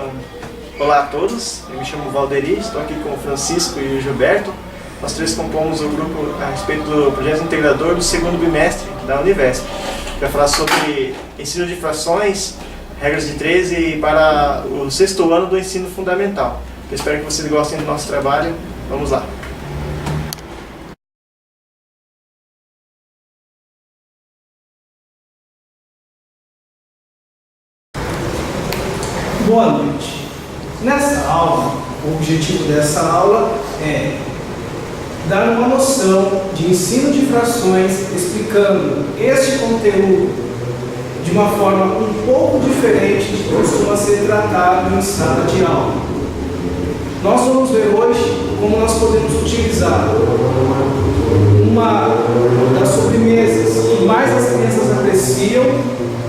Então, olá a todos, eu me chamo Valderi, estou aqui com o Francisco e o Gilberto. Nós três compomos o grupo a respeito do projeto integrador do segundo bimestre da Univesp, para falar sobre ensino de frações, regras de 13 para o 6º ano do ensino fundamental. Eu espero que vocês gostem do nosso trabalho. Vamos lá! Boa noite. Nessa aula, o objetivo dessa aula é dar uma noção de ensino de frações, explicando este conteúdo de uma forma um pouco diferente de que costuma ser tratado em sala de aula. Nós vamos ver hoje como nós podemos utilizar uma das sobremesas que mais as crianças apreciam,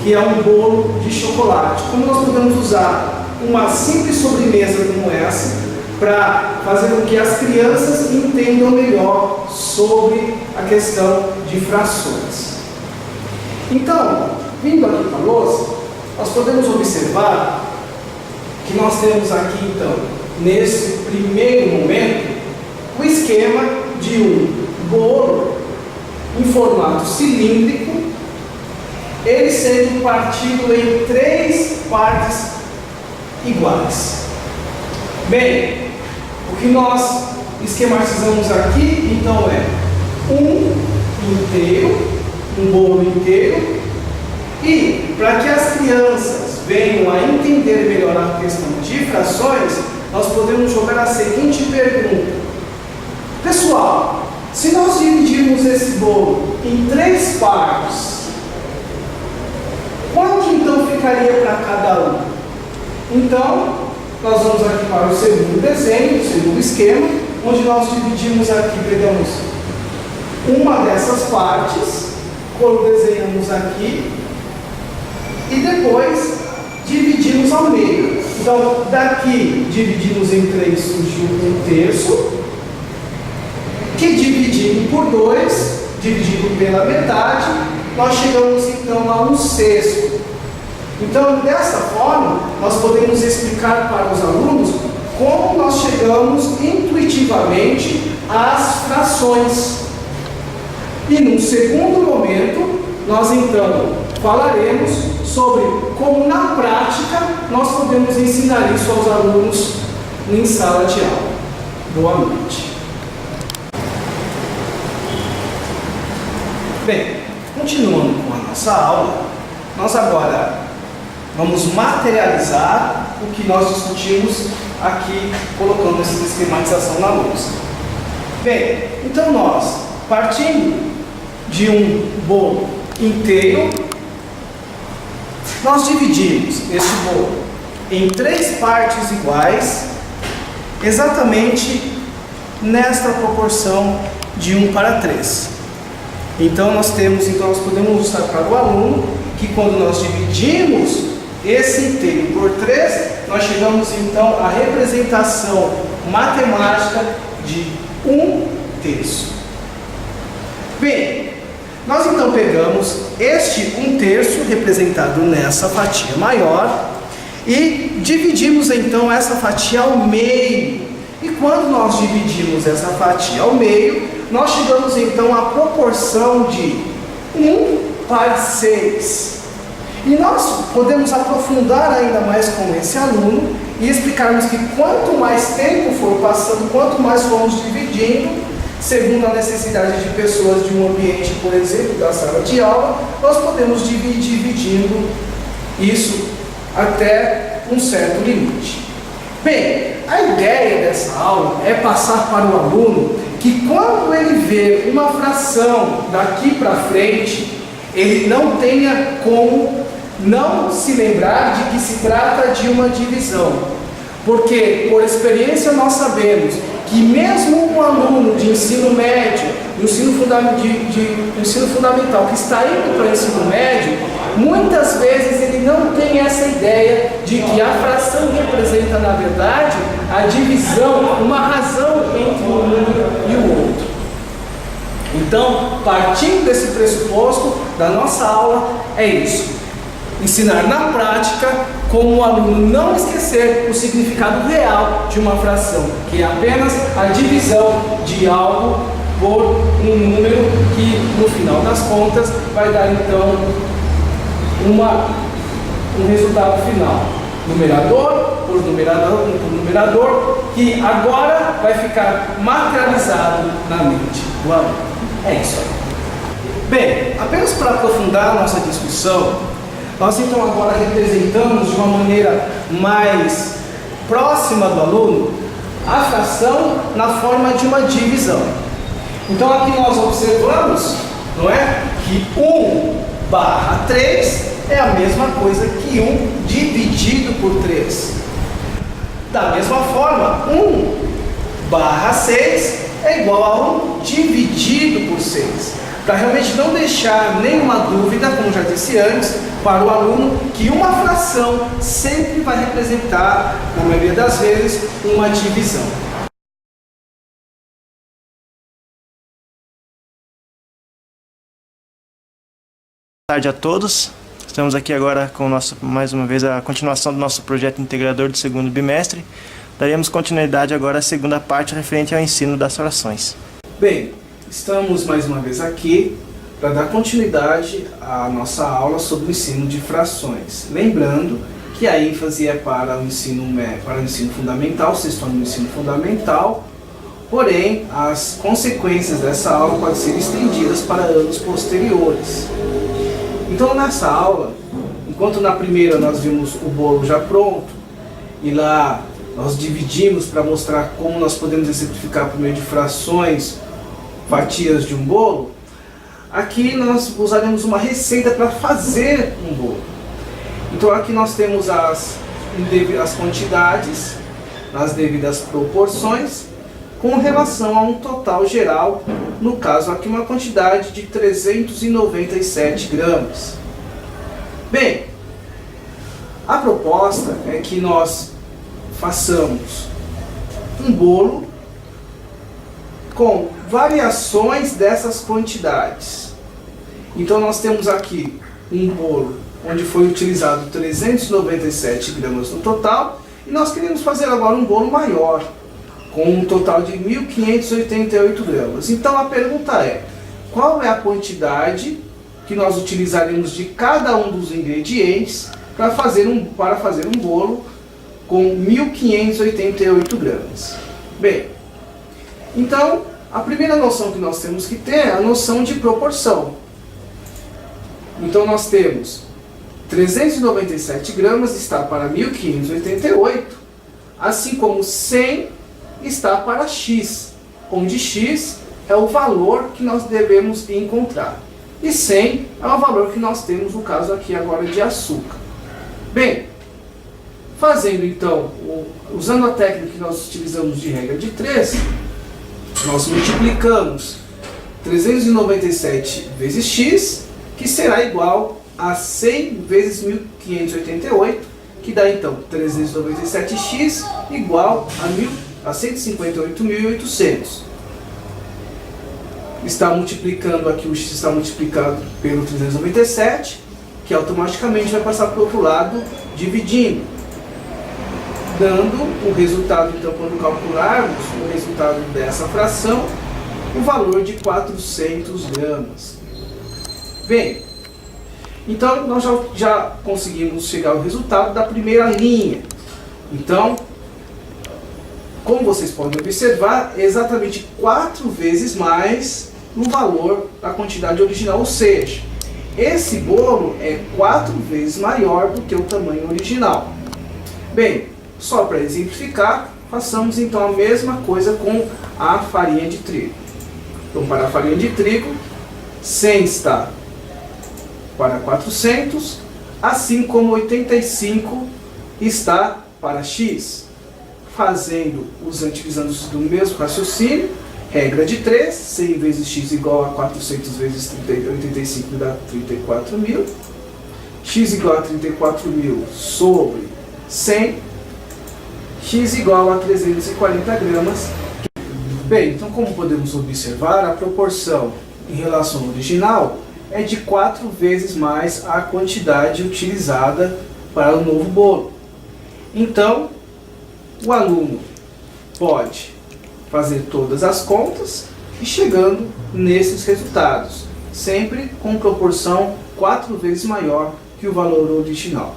que é um bolo de chocolate. Como nós podemos usar uma simples sobremesa como essa para fazer com que as crianças entendam melhor sobre a questão de frações. Então, vindo aqui para a louça, nós podemos observar que nós temos aqui, então, nesse primeiro momento, o esquema de um bolo em formato cilíndrico, ele sendo partido em 3 partes iguais. Bem, o que nós esquematizamos aqui, então, é um bolo inteiro, e para que as crianças venham a entender melhor a questão de frações, nós podemos jogar a seguinte pergunta: pessoal, se nós dividirmos esse bolo em 3 partes, quanto então ficaria para cada um? Então, nós vamos aqui para o segundo desenho, o segundo esquema, onde nós dividimos aqui, pegamos uma dessas partes, desenhamos aqui, e depois dividimos ao meio. Então, daqui dividimos em 3, surgiu 1/3, que dividido por 2, dividido pela metade, nós chegamos então a 1/6. Então, dessa forma, nós podemos explicar para os alunos como nós chegamos intuitivamente às frações. E num segundo momento, nós então falaremos sobre como na prática nós podemos ensinar isso aos alunos em sala de aula. Boa noite. Bem, continuando com a nossa aula, nós agora vamos materializar o que nós discutimos aqui, colocando essa esquematização na louça. Bem, então nós, partindo de um bolo inteiro, nós dividimos este bolo em 3 partes iguais, exatamente nesta proporção de 1/3. Então nós podemos mostrar para o aluno que quando nós dividimos esse inteiro por 3, nós chegamos então à representação matemática de 1/3. Bem, nós então pegamos este 1/3 representado nessa fatia maior e dividimos então essa fatia ao meio. E quando nós dividimos essa fatia ao meio, nós chegamos então à proporção de 1/6. E nós podemos aprofundar ainda mais com esse aluno e explicarmos que quanto mais tempo for passando, quanto mais formos dividindo, segundo a necessidade de pessoas de um ambiente, por exemplo, da sala de aula, nós podemos dividindo isso até um certo limite. Bem, a ideia dessa aula é passar para o aluno que quando ele vê uma fração daqui para frente, ele não tenha como não se lembrar de que se trata de uma divisão. Porque, por experiência, nós sabemos que mesmo um aluno de ensino médio, de ensino fundamental, que está indo para o ensino médio, muitas vezes ele não tem essa ideia de que a fração representa, na verdade, a divisão, uma razão entre um número e o outro. Então, partindo desse pressuposto da nossa aula, é isso: ensinar na prática como o aluno não esquecer o significado real de uma fração, que é apenas a divisão de algo por um número que, no final das contas, vai dar então um resultado final. Numerador por numerador, que agora vai ficar materializado na mente do aluno. É isso aí. Bem, apenas para aprofundar a nossa discussão, nós então agora representamos de uma maneira mais próxima do aluno a fração na forma de uma divisão. Então aqui nós observamos, não é, que 1/3 é a mesma coisa que 1 dividido por 3. Da mesma forma, 1/6 é igual a 1 dividido por 6. Para realmente não deixar nenhuma dúvida, como já disse antes, para o aluno, que uma fração sempre vai representar, na maioria das vezes, uma divisão. Boa tarde a todos. Estamos aqui agora com mais uma vez a continuação do nosso projeto integrador do segundo bimestre. Daremos continuidade agora à segunda parte referente ao ensino das frações. Bem, estamos mais uma vez aqui para dar continuidade à nossa aula sobre o ensino de frações. Lembrando que a ênfase é para o ensino fundamental, vocês estão no ensino fundamental, porém as consequências dessa aula podem ser estendidas para anos posteriores. Então nessa aula, enquanto na primeira nós vimos o bolo já pronto, e lá nós dividimos para mostrar como nós podemos exemplificar por meio de frações, fatias de um bolo, aqui nós usaremos uma receita para fazer um bolo. Então aqui nós temos as quantidades, nas devidas proporções, com relação a um total geral, no caso aqui uma quantidade de 397 gramas. Bem, a proposta é que nós façamos um bolo com variações dessas quantidades. Então nós temos aqui um bolo onde foi utilizado 397 gramas no total, e nós queremos fazer agora um bolo maior, com um total de 1.588 gramas. Então a pergunta é, qual é a quantidade que nós utilizaremos de cada um dos ingredientes para fazer um bolo com 1.588 gramas? Bem, então a primeira noção que nós temos que ter é a noção de proporção. Então nós temos 397 gramas está para 1.588, assim como 100 está para x, onde x é o valor que nós devemos encontrar. E 100 é o valor que nós temos no caso aqui agora de açúcar. Bem, fazendo então, usando a técnica que nós utilizamos de regra de 3, nós multiplicamos 397 vezes x, que será igual a 100 vezes 1.588, que dá então 397x igual a 158.800. Está multiplicando aqui, o x está multiplicado pelo 397, que automaticamente vai passar para o outro lado, dividindo, dando o resultado, então, quando calcularmos o resultado dessa fração, o valor de 400 gramas. Bem, então nós já conseguimos chegar ao resultado da primeira linha. Então, como vocês podem observar, é exatamente 4 vezes mais no valor da quantidade original, ou seja, esse bolo é 4 vezes maior do que o tamanho original. Bem, só para exemplificar, façamos então a mesma coisa com a farinha de trigo. Então, para a farinha de trigo, 100 está para 400, assim como 85 está para x. Utilizando do mesmo raciocínio, regra de 3, 100 vezes x igual a 400 vezes 85 dá 34.000, x igual a 34.000 sobre 100, x igual a 340 gramas. Bem, então como podemos observar, a proporção em relação ao original é de 4 vezes mais a quantidade utilizada para o novo bolo. Então, o aluno pode fazer todas as contas e chegando nesses resultados, sempre com proporção 4 vezes maior que o valor original.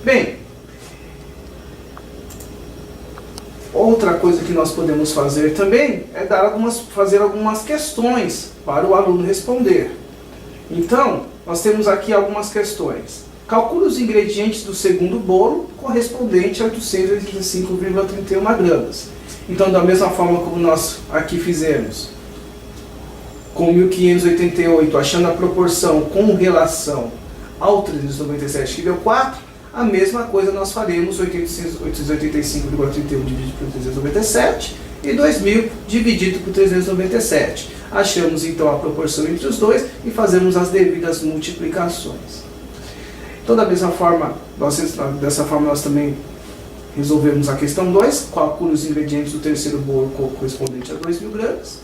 Bem, outra coisa que nós podemos fazer também é fazer algumas questões para o aluno responder. Então, nós temos aqui algumas questões. Calcule os ingredientes do segundo bolo correspondente a 885,31 gramas. Então, da mesma forma como nós aqui fizemos com 1588, achando a proporção com relação ao 397 que deu 4, a mesma coisa nós faremos 885,31 dividido por 397 e 2000 dividido por 397. Achamos então a proporção entre os dois e fazemos as devidas multiplicações. Então, da mesma forma, dessa forma nós também resolvemos a questão 2, calcule os ingredientes do terceiro bolo correspondente a 2.000 gramas.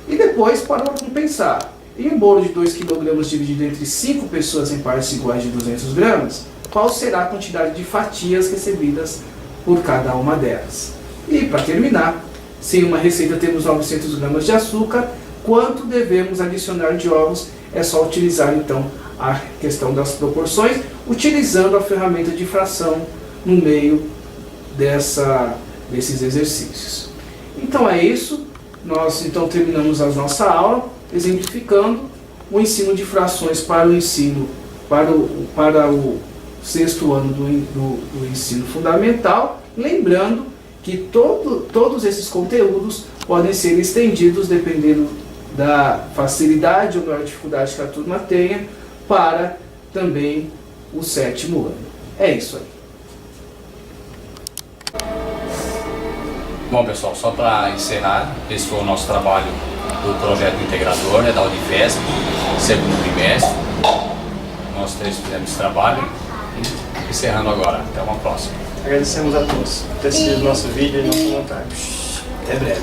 E depois, para compensar, em um bolo de 2 kg dividido entre 5 pessoas em partes iguais de 200 gramas, qual será a quantidade de fatias recebidas por cada uma delas? E, para terminar, se em uma receita temos 900 gramas de açúcar, quanto devemos adicionar de ovos? É só utilizar, então, a questão das proporções, utilizando a ferramenta de fração no meio desses exercícios. Então é isso, nós então terminamos a nossa aula, exemplificando o ensino de frações para o sexto ano do ensino fundamental, lembrando que todos esses conteúdos podem ser estendidos dependendo da facilidade ou maior dificuldade que a turma tenha para também o sétimo ano. É isso aí. Bom, pessoal, só para encerrar, esse foi o nosso trabalho do projeto integrador, da Unifesp, segundo bimestre. Nós três fizemos esse trabalho e encerrando agora. Até uma próxima. Agradecemos a todos por ter assistido nosso vídeo e nossa montagem. Até breve.